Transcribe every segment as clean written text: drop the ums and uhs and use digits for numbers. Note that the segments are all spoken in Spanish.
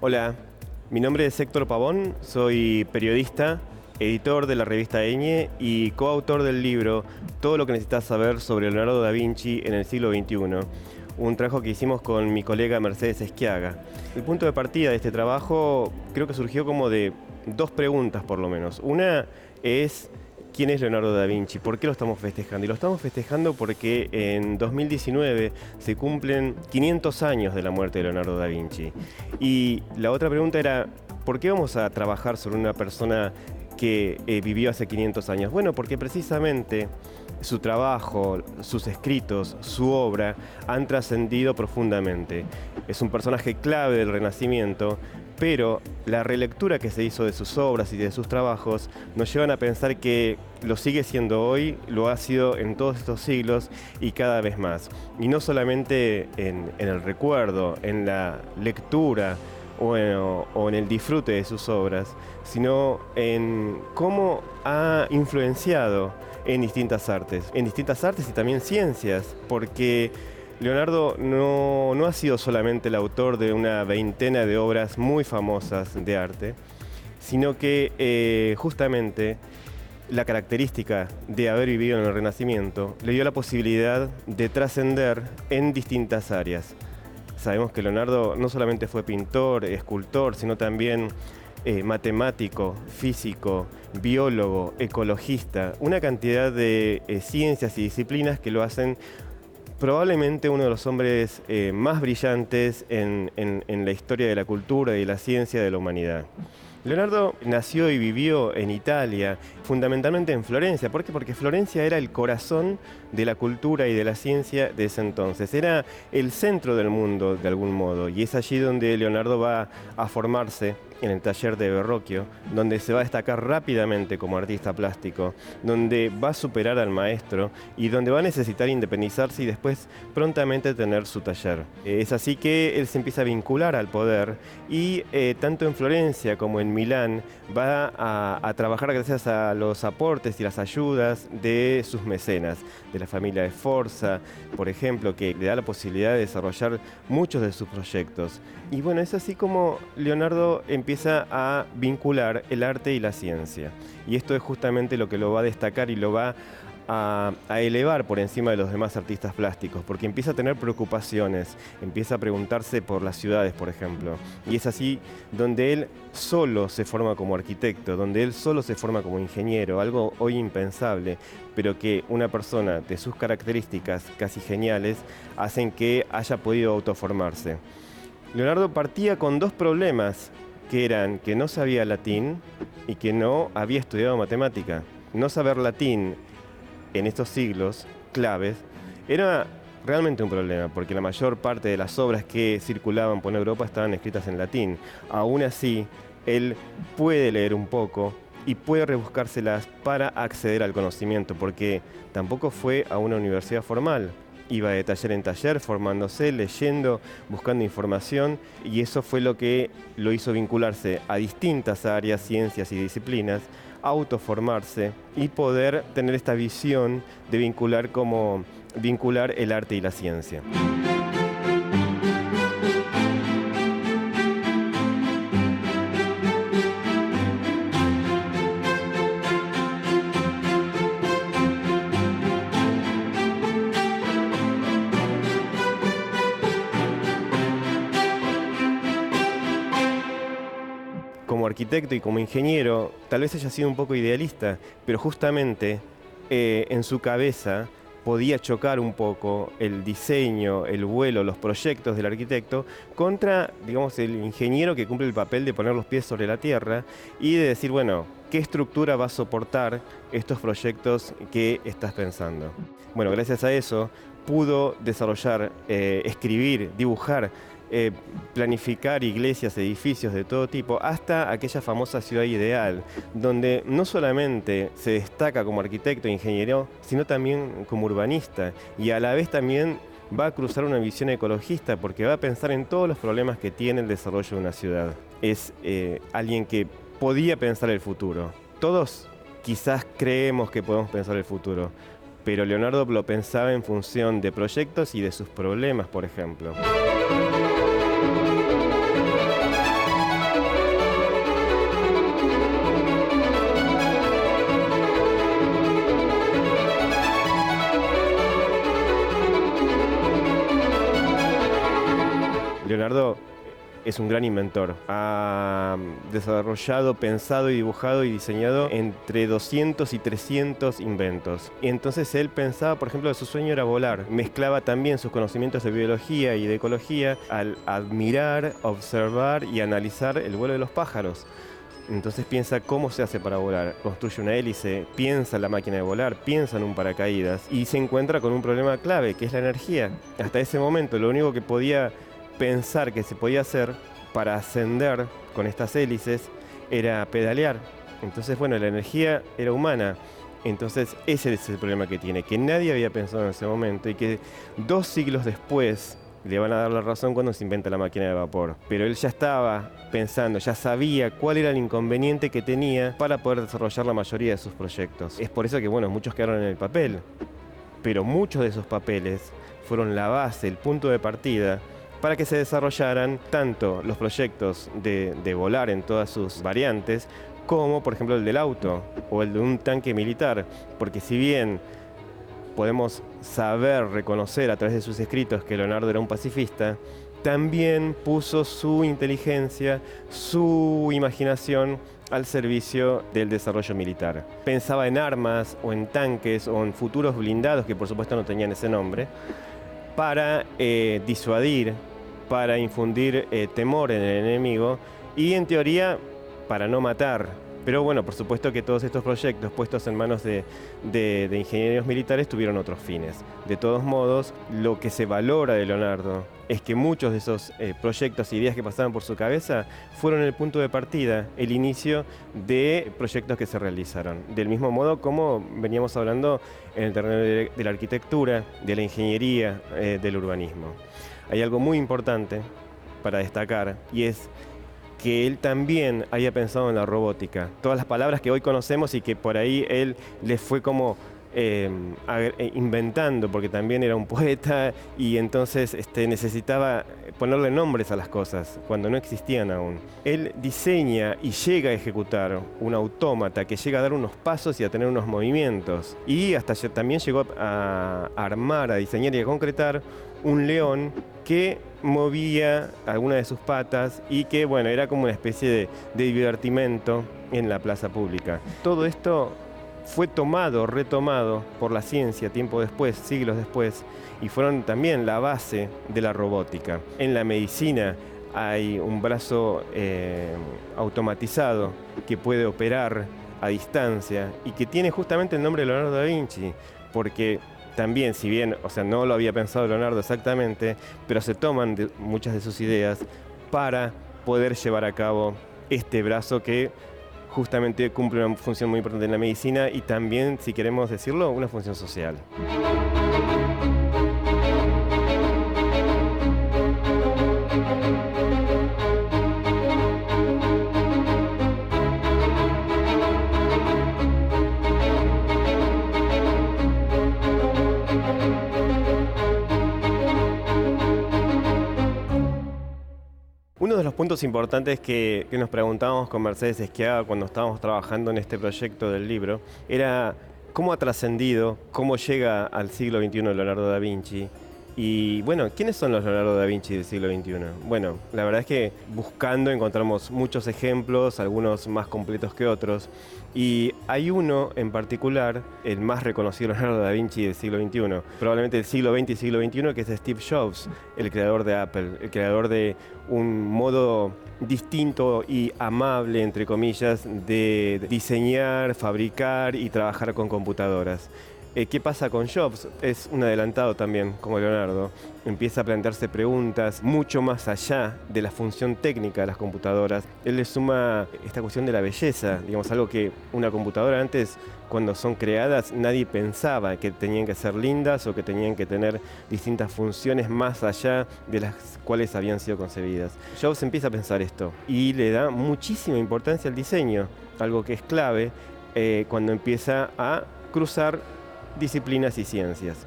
Hola, mi nombre es Héctor Pavón, soy periodista, editor de la revista Eñe y coautor del libro Todo lo que necesitas saber sobre Leonardo da Vinci en el siglo XXI, un trabajo que hicimos con mi colega Mercedes Esquiaga. El punto de partida de este trabajo creo que surgió como de dos preguntas por lo menos. Una es: ¿quién es Leonardo da Vinci? ¿Por qué lo estamos festejando? Y lo estamos festejando porque en 2019 se cumplen 500 años de la muerte de Leonardo da Vinci. Y la otra pregunta era: ¿por qué vamos a trabajar sobre una persona que vivió hace 500 años? Bueno, porque precisamente su trabajo, sus escritos, su obra han trascendido profundamente. Es un personaje clave del Renacimiento, pero la relectura que se hizo de sus obras y de sus trabajos nos llevan a pensar que lo sigue siendo hoy, lo ha sido en todos estos siglos y cada vez más. Y no solamente en el recuerdo, en la lectura o en el disfrute de sus obras, sino en cómo ha influenciado en distintas artes y también ciencias, porque Leonardo no ha sido solamente el autor de una veintena de obras muy famosas de arte, sino que justamente la característica de haber vivido en el Renacimiento le dio la posibilidad de trascender en distintas áreas. Sabemos que Leonardo no solamente fue pintor, escultor, sino también matemático, físico, biólogo, ecologista, una cantidad de ciencias y disciplinas que lo hacen probablemente uno de los hombres más brillantes en la historia de la cultura y de la ciencia de la humanidad. Leonardo nació y vivió en Italia, fundamentalmente en Florencia. ¿Por qué? Porque Florencia era el corazón de la cultura y de la ciencia de ese entonces. Era el centro del mundo, de algún modo, y es allí donde Leonardo va a formarse en el taller de Verrocchio, donde se va a destacar rápidamente como artista plástico, donde va a superar al maestro y donde va a necesitar independizarse y después prontamente tener su taller. Es así que él se empieza a vincular al poder y tanto en Florencia como en Milán va a trabajar gracias a los aportes y las ayudas de sus mecenas, de la familia de Sforza, por ejemplo, que le da la posibilidad de desarrollar muchos de sus proyectos. Y bueno, es así como Leonardo empieza a vincular el arte y la ciencia. Y esto es justamente lo que lo va a destacar y lo va a elevar por encima de los demás artistas plásticos, porque empieza a tener preocupaciones, empieza a preguntarse por las ciudades, por ejemplo. Y es así donde él solo se forma como arquitecto, donde él solo se forma como ingeniero, algo hoy impensable, pero que una persona de sus características casi geniales hacen que haya podido autoformarse. Leonardo partía con dos problemas, que eran que no sabía latín y que no había estudiado matemática. No saber latín en estos siglos claves era realmente un problema, porque la mayor parte de las obras que circulaban por Europa estaban escritas en latín. Aún así, él puede leer un poco y puede rebuscárselas para acceder al conocimiento, porque tampoco fue a una universidad formal. Iba de taller en taller, formándose, leyendo, buscando información, y eso fue lo que lo hizo vincularse a distintas áreas, ciencias y disciplinas, autoformarse y poder tener esta visión de vincular el arte y la ciencia. Como arquitecto y como ingeniero, tal vez haya sido un poco idealista, pero justamente en su cabeza podía chocar un poco el diseño, el vuelo, los proyectos del arquitecto contra, digamos, el ingeniero que cumple el papel de poner los pies sobre la tierra y de decir, bueno, ¿qué estructura va a soportar estos proyectos que estás pensando? Bueno, gracias a eso pudo desarrollar, escribir, dibujar, planificar iglesias, edificios de todo tipo, hasta aquella famosa ciudad ideal, donde no solamente se destaca como arquitecto e ingeniero, sino también como urbanista, y a la vez también va a cruzar una visión ecologista, porque va a pensar en todos los problemas que tiene el desarrollo de una ciudad. Es alguien que podía pensar el futuro. Todos quizás creemos que podemos pensar el futuro, pero Leonardo lo pensaba en función de proyectos y de sus problemas, por ejemplo. Leonardo es un gran inventor. Ha desarrollado, pensado y dibujado y diseñado entre 200 y 300 inventos. Y entonces él pensaba, por ejemplo, que su sueño era volar. Mezclaba también sus conocimientos de biología y de ecología al admirar, observar y analizar el vuelo de los pájaros. Entonces piensa cómo se hace para volar, construye una hélice, piensa en la máquina de volar, piensa en un paracaídas y se encuentra con un problema clave, que es la energía. Hasta ese momento lo único que podía pensar que se podía hacer para ascender con estas hélices era pedalear. Entonces, bueno, la energía era humana. Entonces ese es el problema que tiene, que nadie había pensado en ese momento y que 2 siglos después le van a dar la razón cuando se inventa la máquina de vapor. Pero él ya estaba pensando, ya sabía cuál era el inconveniente que tenía para poder desarrollar la mayoría de sus proyectos. Es por eso que, bueno, muchos quedaron en el papel, pero muchos de esos papeles fueron la base, el punto de partida para que se desarrollaran tanto los proyectos de volar en todas sus variantes, como por ejemplo el del auto o el de un tanque militar, porque si bien podemos saber, reconocer a través de sus escritos que Leonardo era un pacifista, también puso su inteligencia, su imaginación al servicio del desarrollo militar. Pensaba en armas o en tanques o en futuros blindados, que por supuesto no tenían ese nombre, para disuadir, para infundir temor en el enemigo y en teoría para no matar. Pero bueno, por supuesto que todos estos proyectos puestos en manos de ingenieros militares tuvieron otros fines. De todos modos, lo que se valora de Leonardo es que muchos de esos proyectos e ideas que pasaban por su cabeza fueron el punto de partida, el inicio de proyectos que se realizaron. Del mismo modo como veníamos hablando en el terreno de la arquitectura, de la ingeniería, del urbanismo. Hay algo muy importante para destacar y es que él también había pensado en la robótica. Todas las palabras que hoy conocemos y que por ahí él les fue como inventando, porque también era un poeta y entonces necesitaba ponerle nombres a las cosas cuando no existían aún. Él diseña y llega a ejecutar un autómata que llega a dar unos pasos y a tener unos movimientos. Y hasta también llegó a armar, a diseñar y a concretar un león que movía alguna de sus patas y que, bueno, era como una especie de divertimento en la plaza pública. Todo esto fue retomado por la ciencia tiempo después, siglos después, y fueron también la base de la robótica. En la medicina hay un brazo automatizado que puede operar a distancia y que tiene justamente el nombre de Leonardo da Vinci, porque también, si bien, no lo había pensado Leonardo exactamente, pero se toman muchas de sus ideas para poder llevar a cabo este brazo que justamente cumple una función muy importante en la medicina y también, si queremos decirlo, una función social. Uno de los puntos importantes que nos preguntábamos con Mercedes Esquiaga cuando estábamos trabajando en este proyecto del libro era cómo ha trascendido, cómo llega al siglo XXI Leonardo da Vinci. Y bueno, ¿quiénes son los Leonardo da Vinci del siglo XXI? Bueno, la verdad es que buscando encontramos muchos ejemplos, algunos más completos que otros. Y hay uno en particular, el más reconocido Leonardo da Vinci del siglo XXI, probablemente del siglo XX y siglo XXI, que es Steve Jobs, el creador de Apple, el creador de un modo distinto y amable, entre comillas, de diseñar, fabricar y trabajar con computadoras. ¿Qué pasa con Jobs? Es un adelantado también, como Leonardo. Empieza a plantearse preguntas mucho más allá de la función técnica de las computadoras. Él le suma esta cuestión de la belleza, digamos, algo que una computadora antes, cuando son creadas, nadie pensaba que tenían que ser lindas o que tenían que tener distintas funciones más allá de las cuales habían sido concebidas. Jobs empieza a pensar esto y le da muchísima importancia al diseño, algo que es clave cuando empieza a cruzar disciplinas y ciencias.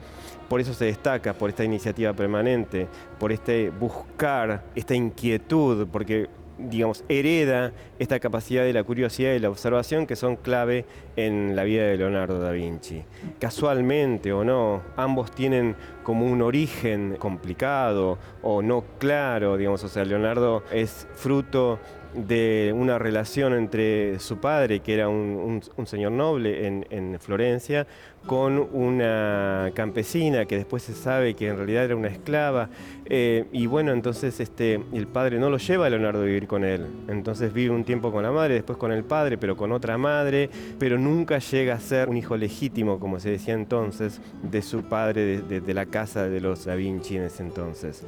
Por eso se destaca, por esta iniciativa permanente, por buscar, esta inquietud, porque digamos, hereda esta capacidad de la curiosidad y la observación que son clave en la vida de Leonardo da Vinci. Casualmente o no, ambos tienen como un origen complicado o no claro, digamos, o sea, Leonardo es fruto de una relación entre su padre, que era un señor noble en Florencia, con una campesina que después se sabe que en realidad era una esclava. Y bueno, entonces el padre no lo lleva a Leonardo a vivir con él. Entonces vive un tiempo con la madre, después con el padre, pero con otra madre, pero nunca llega a ser un hijo legítimo, como se decía entonces, de su padre, de la casa de los Da Vinci en ese entonces.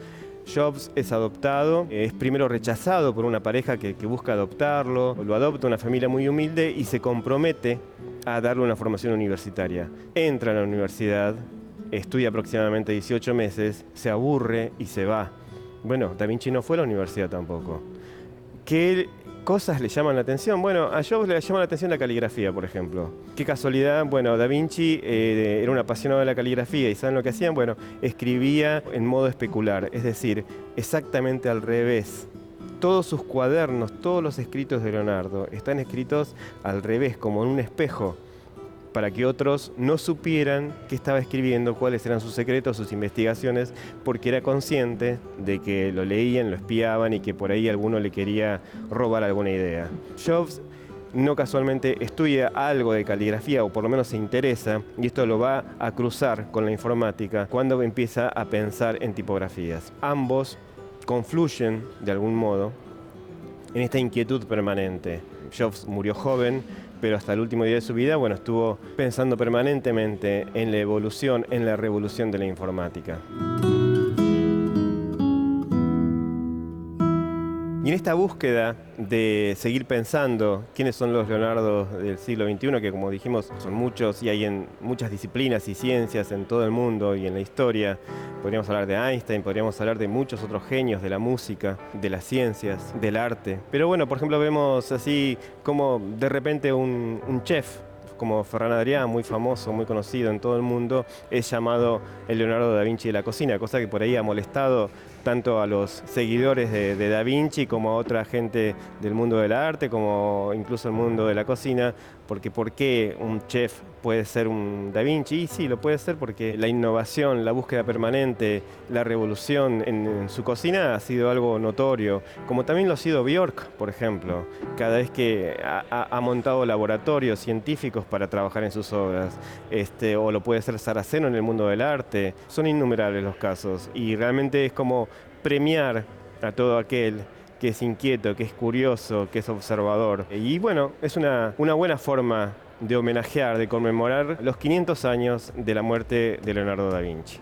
Jobs es adoptado, es primero rechazado por una pareja que busca adoptarlo, lo adopta una familia muy humilde y se compromete a darle una formación universitaria. Entra a la universidad, estudia aproximadamente 18 meses, se aburre y se va. Bueno, Da Vinci no fue a la universidad tampoco. ¿Qué cosas le llaman la atención? Bueno, a Jobs le llama la atención la caligrafía, por ejemplo. Qué casualidad, bueno, Da Vinci era un apasionado de la caligrafía y ¿saben lo que hacían? Bueno, escribía en modo especular, es decir, exactamente al revés. Todos sus cuadernos, todos los escritos de Leonardo están escritos al revés, como en un espejo, para que otros no supieran qué estaba escribiendo, cuáles eran sus secretos, sus investigaciones, porque era consciente de que lo leían, lo espiaban y que por ahí alguno le quería robar alguna idea. Jobs no casualmente estudia algo de caligrafía, o por lo menos se interesa, y esto lo va a cruzar con la informática cuando empieza a pensar en tipografías. Ambos confluyen de algún modo en esta inquietud permanente. Jobs murió joven, pero hasta el último día de su vida, bueno, estuvo pensando permanentemente en la evolución, en la revolución de la informática. Y en esta búsqueda de seguir pensando quiénes son los Leonardo del siglo XXI, que como dijimos son muchos y hay en muchas disciplinas y ciencias en todo el mundo y en la historia, podríamos hablar de Einstein, podríamos hablar de muchos otros genios de la música, de las ciencias, del arte. Pero bueno, por ejemplo, vemos así como de repente un chef, como Ferran Adrià, muy famoso, muy conocido en todo el mundo, es llamado el Leonardo da Vinci de la cocina, cosa que por ahí ha molestado tanto a los seguidores de Da Vinci como a otra gente del mundo del arte, como incluso el mundo de la cocina, porque ¿por qué un chef puede ser un Da Vinci? Y sí, lo puede ser porque la innovación, la búsqueda permanente, la revolución en su cocina ha sido algo notorio, como también lo ha sido Björk, por ejemplo, cada vez que ha montado laboratorios científicos para trabajar en sus obras, o lo puede ser Saraceno en el mundo del arte. Son innumerables los casos y realmente es como premiar a todo aquel que es inquieto, que es curioso, que es observador. Y bueno, es una buena forma de homenajear, de conmemorar los 500 años de la muerte de Leonardo da Vinci.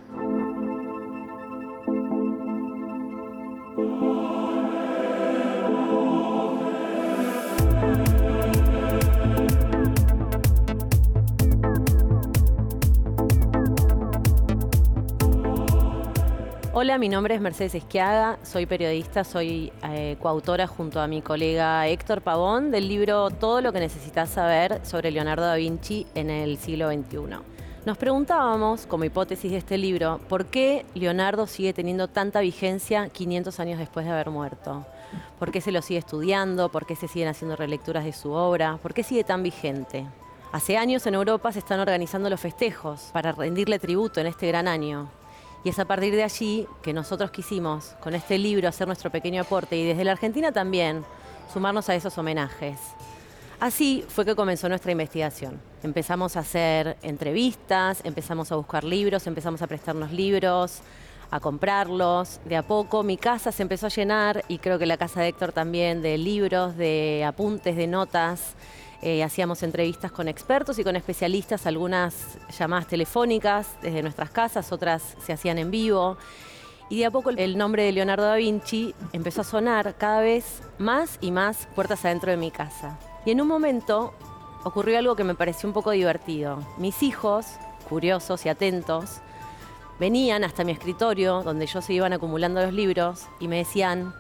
Hola, mi nombre es Mercedes Esquiaga, soy periodista, soy coautora junto a mi colega Héctor Pavón del libro Todo lo que necesitas saber sobre Leonardo da Vinci en el siglo XXI. Nos preguntábamos, como hipótesis de este libro, ¿por qué Leonardo sigue teniendo tanta vigencia 500 años después de haber muerto? ¿Por qué se lo sigue estudiando? ¿Por qué se siguen haciendo relecturas de su obra? ¿Por qué sigue tan vigente? Hace años en Europa se están organizando los festejos para rendirle tributo en este gran año. Y es a partir de allí que nosotros quisimos, con este libro, hacer nuestro pequeño aporte y desde la Argentina también, sumarnos a esos homenajes. Así fue que comenzó nuestra investigación. Empezamos a hacer entrevistas, empezamos a buscar libros, empezamos a prestarnos libros, a comprarlos. De a poco mi casa se empezó a llenar, y creo que la casa de Héctor también, de libros, de apuntes, de notas. Hacíamos entrevistas con expertos y con especialistas, algunas llamadas telefónicas desde nuestras casas, otras se hacían en vivo. Y de a poco el nombre de Leonardo da Vinci empezó a sonar cada vez más y más puertas adentro de mi casa. Y en un momento ocurrió algo que me pareció un poco divertido. Mis hijos, curiosos y atentos, venían hasta mi escritorio, donde ellos se iban acumulando los libros, y me decían: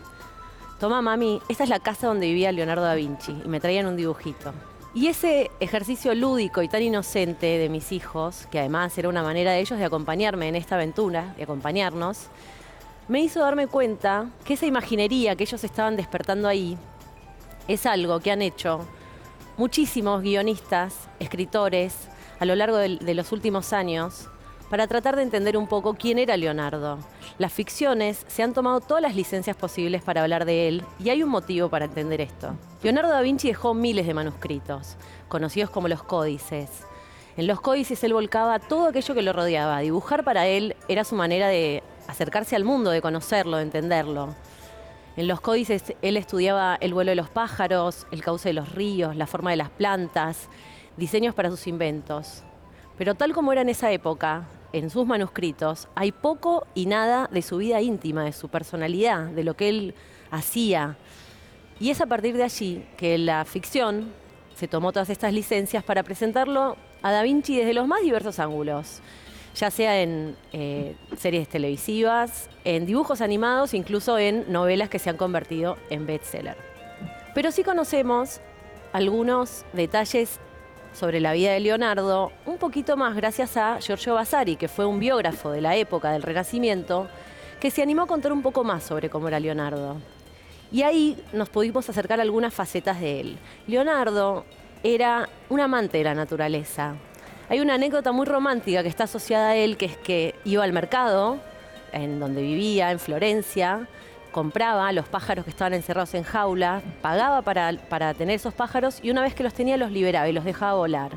«Tomá, mami, esta es la casa donde vivía Leonardo da Vinci», y me traían un dibujito. Y ese ejercicio lúdico y tan inocente de mis hijos, que además era una manera de ellos de acompañarme en esta aventura, de acompañarnos, me hizo darme cuenta que esa imaginería que ellos estaban despertando ahí es algo que han hecho muchísimos guionistas, escritores, a lo largo de los últimos años, para tratar de entender un poco quién era Leonardo. Las ficciones se han tomado todas las licencias posibles para hablar de él, y hay un motivo para entender esto. Leonardo da Vinci dejó miles de manuscritos, conocidos como los códices. En los códices él volcaba todo aquello que lo rodeaba. Dibujar para él era su manera de acercarse al mundo, de conocerlo, de entenderlo. En los códices él estudiaba el vuelo de los pájaros, el cauce de los ríos, la forma de las plantas, diseños para sus inventos. Pero tal como era en esa época, en sus manuscritos hay poco y nada de su vida íntima, de su personalidad, de lo que él hacía. Y es a partir de allí que la ficción se tomó todas estas licencias para presentarlo a Da Vinci desde los más diversos ángulos, ya sea en series televisivas, en dibujos animados, incluso en novelas que se han convertido en bestseller. Pero sí conocemos algunos detalles sobre la vida de Leonardo, un poquito más gracias a Giorgio Vasari, que fue un biógrafo de la época del Renacimiento, que se animó a contar un poco más sobre cómo era Leonardo. Y ahí nos pudimos acercar a algunas facetas de él. Leonardo era un amante de la naturaleza. Hay una anécdota muy romántica que está asociada a él, que es que iba al mercado, en donde vivía, en Florencia, compraba los pájaros que estaban encerrados en jaulas, pagaba para tener esos pájaros, y una vez que los tenía los liberaba y los dejaba volar.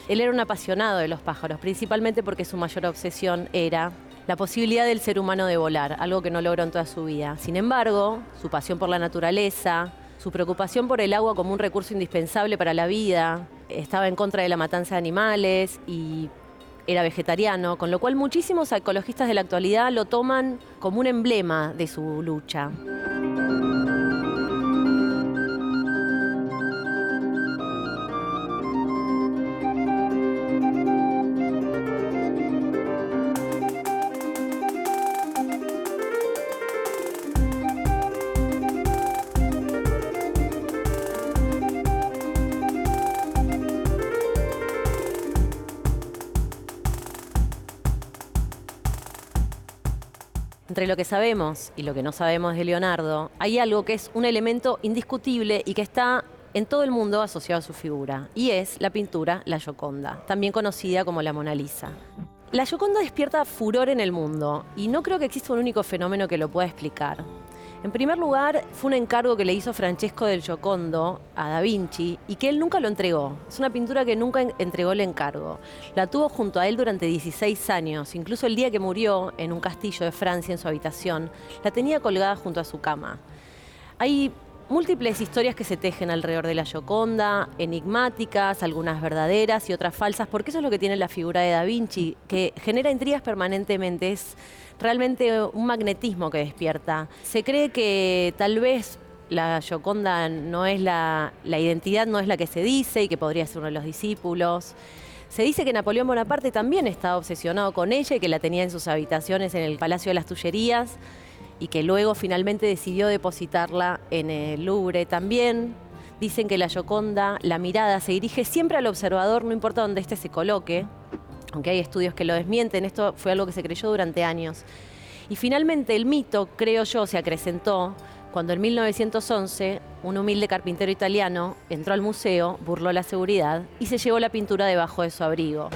Él era un apasionado de los pájaros, principalmente porque su mayor obsesión era la posibilidad del ser humano de volar, algo que no logró en toda su vida. Sin embargo, su pasión por la naturaleza, su preocupación por el agua como un recurso indispensable para la vida, estaba en contra de la matanza de animales y era vegetariano, con lo cual muchísimos ecologistas de la actualidad lo toman como un emblema de su lucha. Entre lo que sabemos y lo que no sabemos de Leonardo, hay algo que es un elemento indiscutible y que está en todo el mundo asociado a su figura, y es la pintura La Gioconda, también conocida como la Mona Lisa. La Gioconda despierta furor en el mundo, y no creo que exista un único fenómeno que lo pueda explicar. En primer lugar, fue un encargo que le hizo Francesco del Giocondo a Da Vinci y que él nunca lo entregó. Es una pintura que nunca entregó el encargo. La tuvo junto a él durante 16 años. Incluso el día que murió, en un castillo de Francia, en su habitación, la tenía colgada junto a su cama. Hay múltiples historias que se tejen alrededor de la Gioconda, enigmáticas, algunas verdaderas y otras falsas, porque eso es lo que tiene la figura de Da Vinci, que genera intrigas permanentemente. Es realmente un magnetismo que despierta. Se cree que tal vez la Gioconda no es la identidad no es la que se dice y que podría ser uno de los discípulos. Se dice que Napoleón Bonaparte también estaba obsesionado con ella y que la tenía en sus habitaciones en el Palacio de las Tullerías y que luego finalmente decidió depositarla en el Louvre. También dicen que la Gioconda, la mirada se dirige siempre al observador, no importa dónde éste se coloque, aunque hay estudios que lo desmienten. Esto fue algo que se creyó durante años. Y finalmente el mito, creo yo, se acrecentó cuando en 1911 un humilde carpintero italiano entró al museo, burló la seguridad y se llevó la pintura debajo de su abrigo.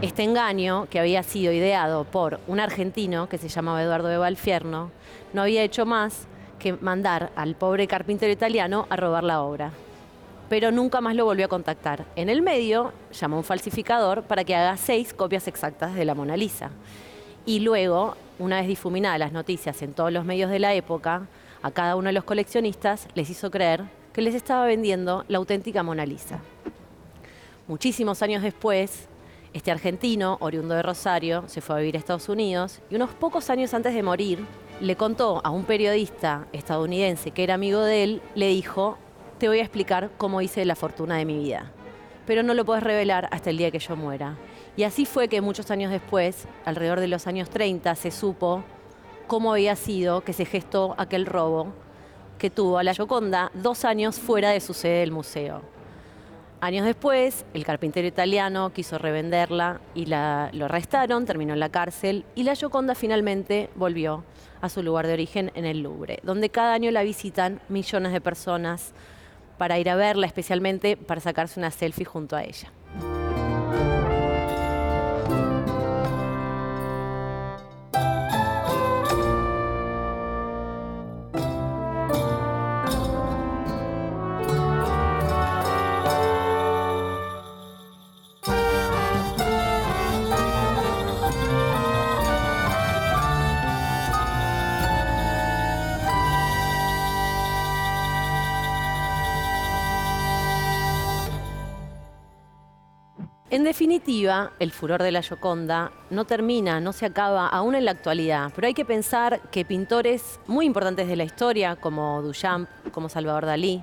Este engaño, que había sido ideado por un argentino que se llamaba Eduardo de Valfierno, no había hecho más que mandar al pobre carpintero italiano a robar la obra. Pero nunca más lo volvió a contactar. En el medio, llamó a un falsificador para que haga 6 copias exactas de la Mona Lisa. Y luego, una vez difuminadas las noticias en todos los medios de la época, a cada uno de los coleccionistas les hizo creer que les estaba vendiendo la auténtica Mona Lisa. Muchísimos años después, este argentino, oriundo de Rosario, se fue a vivir a Estados Unidos y unos pocos años antes de morir le contó a un periodista estadounidense que era amigo de él, le dijo: te voy a explicar cómo hice la fortuna de mi vida, pero no lo puedes revelar hasta el día que yo muera. Y así fue que muchos años después, alrededor de los años 30, se supo cómo había sido que se gestó aquel robo que tuvo a la Gioconda 2 años fuera de su sede del museo. Años después, el carpintero italiano quiso revenderla y lo arrestaron, terminó en la cárcel y la Gioconda finalmente volvió a su lugar de origen en el Louvre, donde cada año la visitan millones de personas para ir a verla, especialmente para sacarse una selfie junto a ella. En definitiva, el furor de la Gioconda no termina, no se acaba aún en la actualidad, pero hay que pensar que pintores muy importantes de la historia, como Duchamp, como Salvador Dalí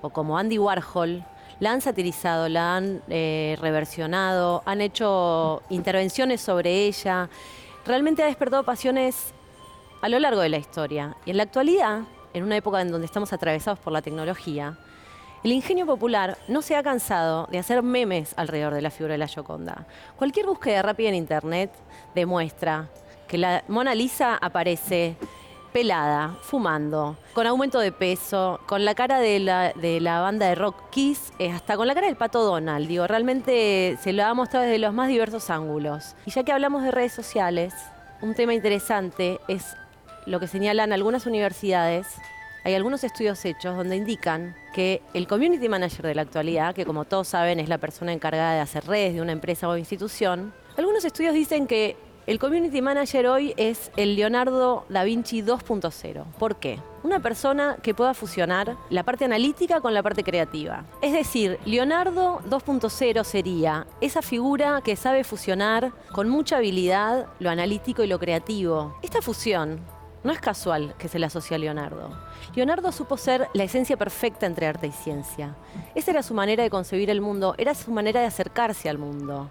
o como Andy Warhol, la han satirizado, la han reversionado, han hecho intervenciones sobre ella. Realmente ha despertado pasiones a lo largo de la historia. Y en la actualidad, en una época en donde estamos atravesados por la tecnología, el ingenio popular no se ha cansado de hacer memes alrededor de la figura de la Gioconda. Cualquier búsqueda rápida en internet demuestra que la Mona Lisa aparece pelada, fumando, con aumento de peso, con la cara de la banda de rock Kiss, hasta con la cara del Pato Donald. Digo, realmente se lo ha mostrado desde los más diversos ángulos. Y ya que hablamos de redes sociales, un tema interesante es lo que señalan algunas universidades. Hay algunos estudios hechos donde indican que el community manager de la actualidad, que como todos saben es la persona encargada de hacer redes de una empresa o institución, algunos estudios dicen que el community manager hoy es el Leonardo da Vinci 2.0. ¿Por qué? Una persona que pueda fusionar la parte analítica con la parte creativa. Es decir, Leonardo 2.0 sería esa figura que sabe fusionar con mucha habilidad lo analítico y lo creativo. Esta fusión no es casual que se le asocie a Leonardo. Leonardo supo ser la esencia perfecta entre arte y ciencia. Esa era su manera de concebir el mundo, era su manera de acercarse al mundo.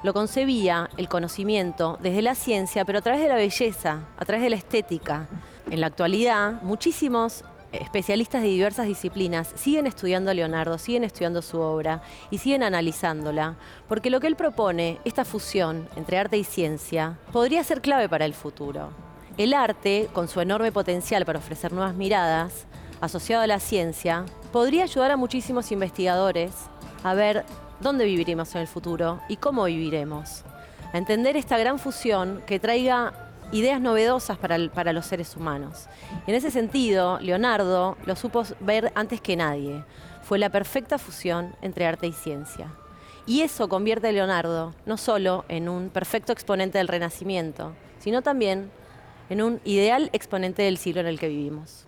Lo concebía, el conocimiento, desde la ciencia, pero a través de la belleza, a través de la estética. En la actualidad, muchísimos especialistas de diversas disciplinas siguen estudiando a Leonardo, siguen estudiando su obra y siguen analizándola, porque lo que él propone, esta fusión entre arte y ciencia, podría ser clave para el futuro. El arte, con su enorme potencial para ofrecer nuevas miradas, asociado a la ciencia, podría ayudar a muchísimos investigadores a ver dónde viviremos en el futuro y cómo viviremos. A entender esta gran fusión que traiga ideas novedosas para los seres humanos. En ese sentido, Leonardo lo supo ver antes que nadie. Fue la perfecta fusión entre arte y ciencia. Y eso convierte a Leonardo no solo en un perfecto exponente del Renacimiento, sino también en un ideal exponente del siglo en el que vivimos.